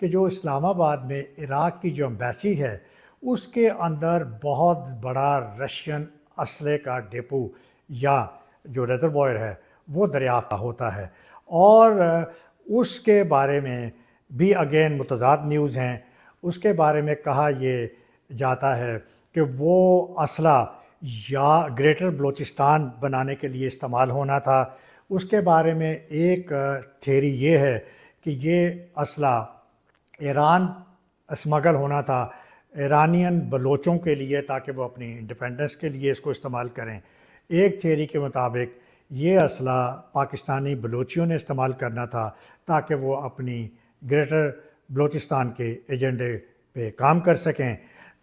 کہ جو اسلام آباد میں عراق کی جو ایمبیسی ہے اس کے اندر بہت بڑا رشین اسلحے کا ڈیپو یا جو ریزروائر ہے وہ دریافت ہوتا ہے، اور اس کے بارے میں بھی اگین متضاد نیوز ہیں۔ اس کے بارے میں کہا یہ جاتا ہے کہ وہ اسلحہ یا گریٹر بلوچستان بنانے کے لیے استعمال ہونا تھا۔ اس کے بارے میں ایک تھیوری یہ ہے کہ یہ اسلحہ ایران اسمگل ہونا تھا ایرانین بلوچوں کے لیے تاکہ وہ اپنی انڈیپینڈنس کے لیے اس کو استعمال کریں۔ ایک تھیوری کے مطابق یہ اسلحہ پاکستانی بلوچیوں نے استعمال کرنا تھا تاکہ وہ اپنی گریٹر بلوچستان کے ایجنڈے پہ کام کر سکیں۔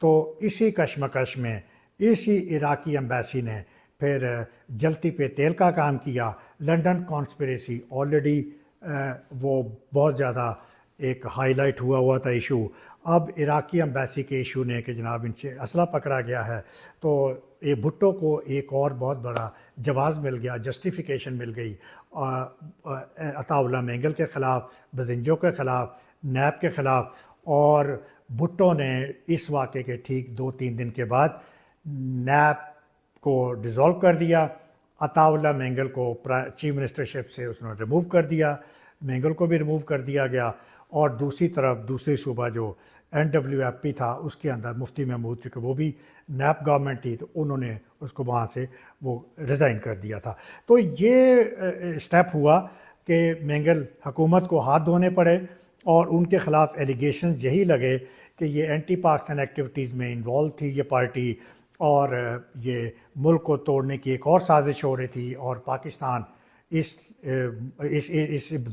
تو اسی کشمکش میں اسی عراقی ایمبیسی نے پھر جلتی پہ تیل کا کام کیا۔ لنڈن کانسپریسی آلریڈی وہ بہت زیادہ ایک ہائی لائٹ ہوا تھا ایشو۔ اب عراقی ایمبیسی کے ایشو نے کہ جناب ان سے اسلحہ پکڑا گیا ہے، تو یہ بھٹو کو ایک اور بہت بڑا جواز مل گیا، جسٹیفیکیشن مل گئی عطا اللہ مینگل کے خلاف، بدنجو کے خلاف، نیب کے خلاف۔ اور بھٹو نے اس واقعے کے ٹھیک 2-3 دن کے بعد نیب کو ڈیزولو کر دیا، عطا اللہ مینگل کو چیف منسٹرشپ سے اس نے ریموو کر دیا، مینگل کو بھی ریموو کر دیا گیا۔ اور دوسری طرف دوسری صوبہ جو NWFP تھا اس کے اندر مفتی محمود، چونکہ وہ بھی نیب گورنمنٹ تھی، تو انہوں نے اس کو وہاں سے وہ ریزائن کر دیا تھا۔ تو یہ اسٹیپ ہوا کہ مینگل حکومت کو ہاتھ دھونے پڑے، اور ان کے خلاف ایلیگیشنز یہی لگے کہ یہ اینٹی پاکستان ایکٹیویٹیز میں انوالو تھی یہ پارٹی، اور یہ ملک کو توڑنے کی ایک اور سازش ہو رہی تھی، اور پاکستان اس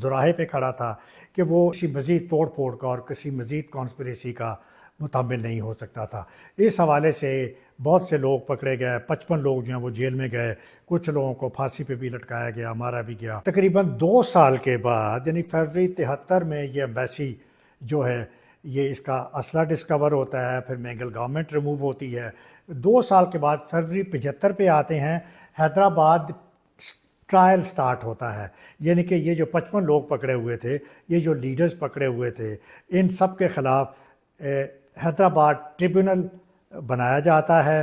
دوراہے پہ کھڑا تھا کہ وہ کسی مزید توڑ پھوڑ کا اور کسی مزید کانسپریسی کا متحمل نہیں ہو سکتا تھا۔ اس حوالے سے بہت سے لوگ پکڑے گئے، 55 لوگ جو ہیں وہ جیل میں گئے، کچھ لوگوں کو پھانسی پہ بھی لٹکایا گیا، مارا بھی گیا۔ تقریباً 2 سال کے بعد یعنی فروری 73 میں یہ ایمبیسی جو ہے یہ اس کا اسلحہ ڈسکور ہوتا ہے، پھر مینگل گورنمنٹ ریموو ہوتی ہے۔ 2 سال کے بعد فروری 75 پہ آتے ہیں، حیدرآباد ٹرائل سٹارٹ ہوتا ہے، یعنی کہ یہ جو 55 لوگ پکڑے ہوئے تھے، یہ جو لیڈرز پکڑے ہوئے تھے، ان سب کے خلاف حیدرآباد ٹریبونل بنایا جاتا ہے،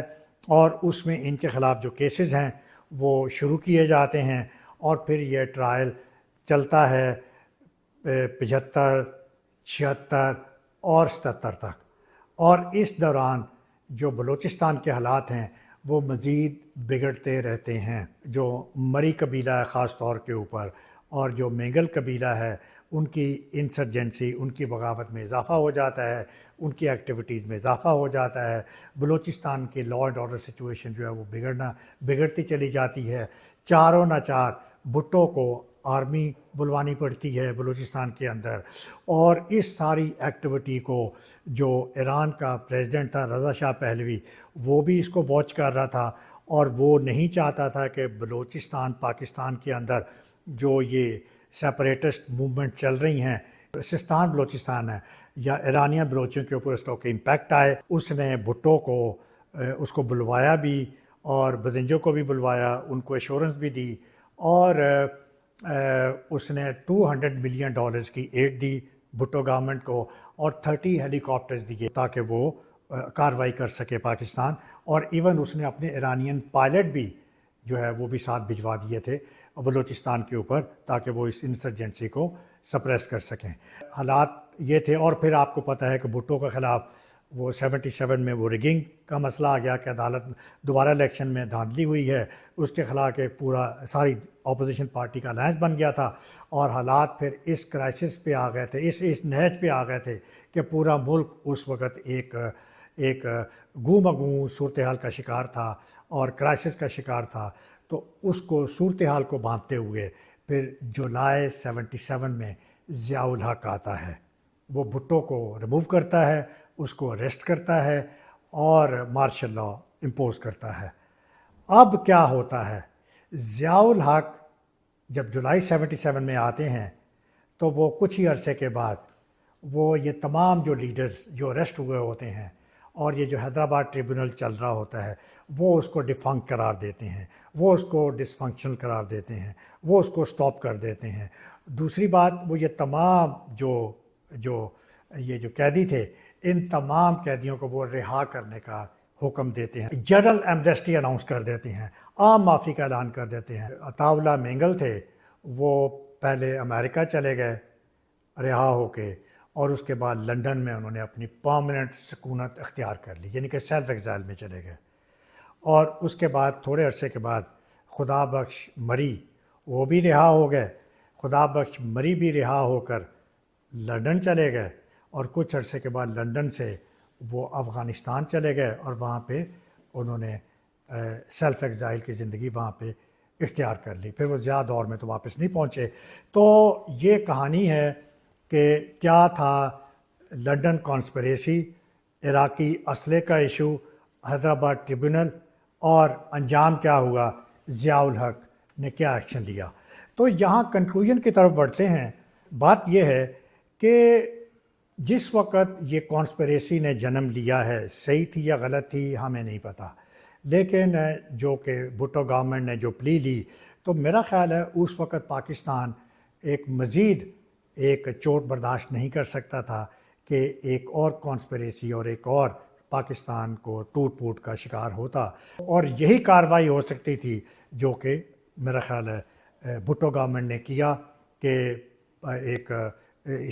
اور اس میں ان کے خلاف جو کیسز ہیں وہ شروع کیے جاتے ہیں، اور پھر یہ ٹرائل چلتا ہے 75، 76 اور 77 تک۔ اور اس دوران جو بلوچستان کے حالات ہیں وہ مزید بگڑتے رہتے ہیں۔ جو مری قبیلہ ہے خاص طور کے اوپر، اور جو مینگل قبیلہ ہے، ان کی انسرجنسی، ان کی بغاوت میں اضافہ ہو جاتا ہے، ان کی ایکٹیویٹیز میں اضافہ ہو جاتا ہے۔ بلوچستان کی لا اینڈ آرڈر سچویشن جو ہے وہ بگڑتی چلی جاتی ہے۔ چاروں ناچار بھٹو کو آرمی بلوانی پڑتی ہے بلوچستان کے اندر، اور اس ساری ایکٹیویٹی کو جو ایران کا پریزیڈنٹ تھا رضا شاہ پہلوی، وہ بھی اس کو واچ کر رہا تھا، اور وہ نہیں چاہتا تھا کہ بلوچستان پاکستان کے اندر جو یہ سیپریٹسٹ موومنٹ چل رہی ہیں، سستان بلوچستان ہے یا ایرانیہ بلوچوں کے اوپر اس کا کوئی امپیکٹ آئے۔ اس نے بھٹو کو اس کو بلوایا بھی، اور بدنجو کو بھی بلوایا، ان کو ایشورنس بھی دی، اور اس نے $200 ملین کی ایڈ دی بھٹو گورنمنٹ کو، اور 30 ہیلی کاپٹرز دیے تاکہ وہ کارروائی کر سکے پاکستان۔ اور ایون اس نے اپنے ایرانین پائلٹ بھی جو ہے وہ بھی ساتھ بھجوا دیے تھے بلوچستان کے اوپر تاکہ وہ اس انسرجنسی کو سپریس کر سکیں۔ حالات یہ تھے، اور پھر آپ کو پتہ ہے کہ بھٹو کے خلاف وہ 77 میں وہ ریگنگ کا مسئلہ آ گیا کہ عدالت دوبارہ الیکشن میں دھاندلی ہوئی ہے، اس کے خلاف کہ پورا ساری اپوزیشن پارٹی کا الائنس بن گیا تھا، اور حالات پھر اس کرائسس پہ آ گئے تھے، اس نہج پہ آ گئے تھے کہ پورا ملک اس وقت ایک گوں صورتحال کا شکار تھا اور کرائسس کا شکار تھا۔ تو اس کو صورتحال کو بھانپتے ہوئے پھر جولائی 77 میں ضیاء الحق آتا ہے، وہ بھٹو کو ریموو کرتا ہے، اس کو اریسٹ کرتا ہے، اور مارشل لا امپوز کرتا ہے۔ اب کیا ہوتا ہے، ضیاء الحق جب جولائی 77 میں آتے ہیں تو وہ کچھ ہی عرصے کے بعد وہ یہ تمام جو لیڈرز جو اریسٹ ہوئے ہوتے ہیں، اور یہ جو حیدرآباد ٹریبونل چل رہا ہوتا ہے، وہ اس کو ڈیفنکٹ قرار دیتے ہیں، وہ اس کو ڈس فنکشنل قرار دیتے ہیں، وہ اس کو سٹاپ کر دیتے ہیں۔ دوسری بات، وہ یہ تمام جو یہ جو قیدی تھے ان تمام قیدیوں کو وہ رہا کرنے کا حکم دیتے ہیں، جنرل ایمنسٹی اناؤنس کر دیتے ہیں، عام معافی کا اعلان کر دیتے ہیں۔ عطا اللہ مینگل تھے، وہ پہلے امریکہ چلے گئے رہا ہو کے، اور اس کے بعد لنڈن میں انہوں نے اپنی پرماننٹ سکونت اختیار کر لی، یعنی کہ سیلف ایگزائل میں چلے گئے۔ اور اس کے بعد تھوڑے عرصے کے بعد خدا بخش مری وہ بھی رہا ہو گئے، خدا بخش مری بھی رہا ہو کر لنڈن چلے گئے، اور کچھ عرصے کے بعد لنڈن سے وہ افغانستان چلے گئے، اور وہاں پہ انہوں نے سیلف ایگزائل کی زندگی وہاں پہ اختیار کر لی۔ پھر وہ زیادہ دور میں تو واپس نہیں پہنچے۔ تو یہ کہانی ہے کہ کیا تھا لنڈن کانسپریسی، عراقی اسلحے کا ایشو، حیدرآباد ٹریبونل، اور انجام کیا ہوا، ضیاء الحق نے کیا ایکشن لیا۔ تو یہاں کنکلوژن کی طرف بڑھتے ہیں۔ بات یہ ہے کہ جس وقت یہ کانسپریسی نے جنم لیا ہے، صحیح تھی یا غلط تھی ہمیں نہیں پتہ، لیکن جو کہ بھٹو گورنمنٹ نے جو پلی لی، تو میرا خیال ہے اس وقت پاکستان ایک مزید ایک چوٹ برداشت نہیں کر سکتا تھا کہ ایک اور کانسپریسی اور ایک اور پاکستان کو ٹوٹ پوٹ کا شکار ہوتا، اور یہی کارروائی ہو سکتی تھی جو کہ میرا خیال ہے بھٹو گورنمنٹ نے کیا، کہ ایک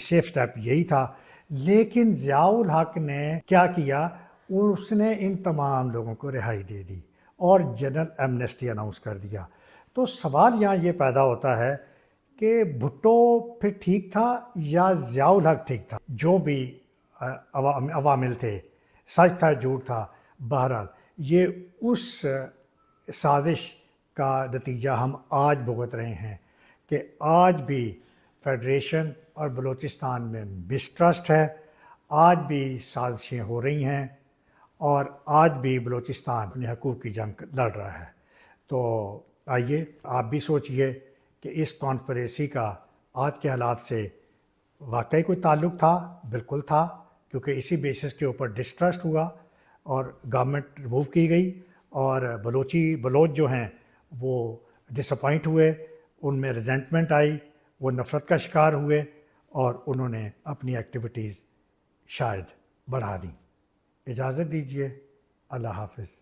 سیف سٹیپ یہی تھا۔ لیکن ضیاء الحق نے کیا کیا، اس نے ان تمام لوگوں کو رہائی دے دی اور جنرل ایمنسٹی اناؤنس کر دیا۔ تو سوال یہاں یہ پیدا ہوتا ہے کہ بھٹو پھر ٹھیک تھا یا ضیاء الحق ٹھیک تھا؟ جو بھی عوامل تھے، سچ تھا جھوٹ تھا، بہرحال یہ اس سازش کا نتیجہ ہم آج بھگت رہے ہیں کہ آج بھی فیڈریشن اور بلوچستان میں مسٹرسٹ ہے، آج بھی سازشیں ہو رہی ہیں، اور آج بھی بلوچستان اپنے حقوق کی جنگ لڑ رہا ہے۔ تو آئیے آپ بھی سوچئے کہ اس کانسپریسی کا آج کے حالات سے واقعی کوئی تعلق تھا؟ بالکل تھا، کیونکہ اسی بیسس کے اوپر ڈسٹرسٹ ہوا اور گورنمنٹ ریموو کی گئی، اور بلوچ جو ہیں وہ ڈس اپوائنٹ ہوئے، ان میں ریزنٹمنٹ آئی، وہ نفرت کا شکار ہوئے، اور انہوں نے اپنی ایکٹیویٹیز شاید بڑھا دیں۔ اجازت دیجیے، اللہ حافظ۔